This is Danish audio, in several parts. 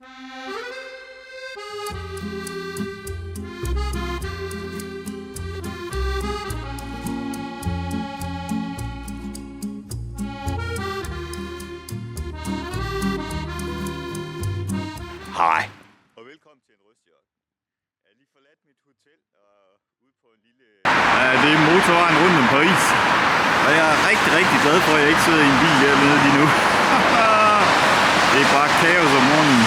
Hej. Og velkommen til en røstjok. Jeg har lige forladt mit hotel og ude på en lille... Ja, det er motorvejen rundt om Paris. Og jeg er rigtig, rigtig glad for, at jeg ikke sidder i en bil dernede lige nu. Det er bare kaos om morgenen.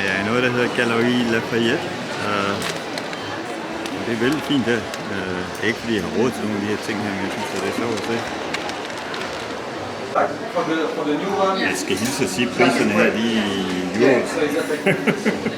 Jeg er noget, der hedder Galerie Lafayette. Det er vældig fint der. Ikke fordi jeg har råd til nogle af de her ting her, men jeg synes, det er sjovt at se. Jeg skal hilse at sige, at priserne her de er i euro.